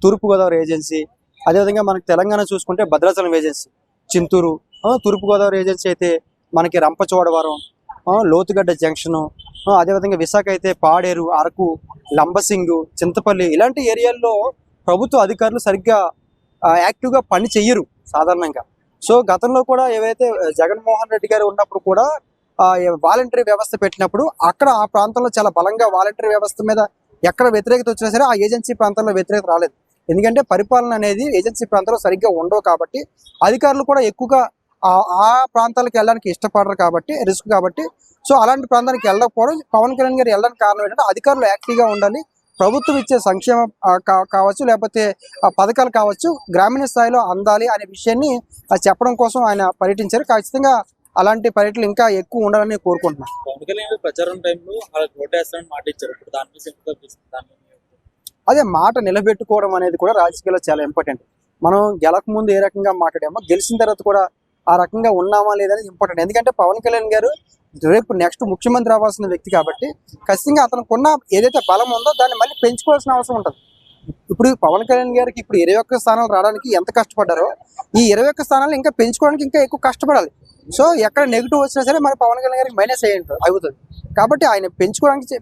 తూర్పుగోదావరి agency, అదేవిధంగా మనకి తెలంగాణ చూసుకుంటే భద్రాచలం ఏజెన్సీ, చింతూరు, తూర్పుగోదావరి ఏజెన్సీ అయితే మనకి రంపచోడవరం, లోతుగడ్డ జంక్షను, అదేవిధంగా విశాఖ అయితే పాడేరు, అరకు, లంబసింగు, చింతపల్లి ఇలాంటి ఏరియాల్లో ప్రభుత్వ అధికారులు సరిగ్గా యాక్టివ్గా పని చెయ్యరు సాధారణంగా. సో గతంలో కూడా ఏవైతే జగన్మోహన్ రెడ్డి గారు ఉన్నప్పుడు కూడా వాలంటరీ వ్యవస్థ పెట్టినప్పుడు అక్కడ ఆ ప్రాంతంలో చాలా బలంగా వాలంటరీ వ్యవస్థ మీద ఎక్కడ వ్యతిరేకత వచ్చినా సరే ఆ ఏజెన్సీ ప్రాంతంలో వ్యతిరేకత రాలేదు. ఎందుకంటే పరిపాలన అనేది ఏజెన్సీ ప్రాంతంలో సరిగ్గా ఉండవు కాబట్టి అధికారులు కూడా ఎక్కువగా ఆ ప్రాంతాలకు వెళ్ళడానికి ఇష్టపడరు కాబట్టి రిస్క్ కాబట్టి. సో అలాంటి ప్రాంతానికి వెళ్ళకపోవడం పవన్ కళ్యాణ్ గారు వెళ్ళడానికి కారణం ఏంటంటే అధికారులు యాక్టివ్గా ఉండాలి, ప్రభుత్వం ఇచ్చే సంక్షేమ కావచ్చు లేకపోతే పథకాలు కావచ్చు గ్రామీణ స్థాయిలో అందాలి అనే విషయాన్ని చెప్పడం కోసం ఆయన పర్యటించారు. ఖచ్చితంగా అలాంటి పర్యటనలు ఇంకా ఎక్కువ ఉండాలని కోరుకుంటున్నాను. ప్రచారం టైంలో మాట ఇచ్చారు. అదే మాట నిలబెట్టుకోవడం అనేది కూడా రాజకీయాల్లో చాలా ఇంపార్టెంట్. మనం గెలక ముందు ఏ రకంగా మాట్లాడామో గెలిచిన తర్వాత కూడా ఆ రకంగా ఉన్నామా లేదని ఇంపార్టెంట్. ఎందుకంటే పవన్ కళ్యాణ్ గారు రేపు నెక్స్ట్ ముఖ్యమంత్రి అవ్వాల్సిన వ్యక్తి కాబట్టి ఖచ్చితంగా అతనుకున్న ఏదైతే బలం ఉందో దాన్ని మళ్ళీ పెంచుకోవాల్సిన అవసరం ఉంటుంది. ఇప్పుడు పవన్ కళ్యాణ్ గారికి ఇప్పుడు 21 స్థానాలు రావడానికి ఎంత కష్టపడ్డారో ఈ 21 స్థానాలు ఇంకా పెంచుకోవడానికి ఇంకా ఎక్కువ కష్టపడాలి. సో ఎక్కడ నెగిటివ్ వచ్చినా సరే మరి పవన్ కళ్యాణ్ గారికి మైనస్ అవుతుంది కాబట్టి ఆయన పెంచుకోవడానికి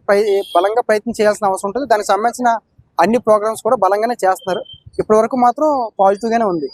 బలంగా ప్రయత్నం చేయాల్సిన అవసరం ఉంటుంది. దానికి సంబంధించిన అన్ని ప్రోగ్రామ్స్ కూడా బలంగానే చేస్తున్నారు. ఇప్పటి వరకు మాత్రం పాజిటివ్గానే ఉంది.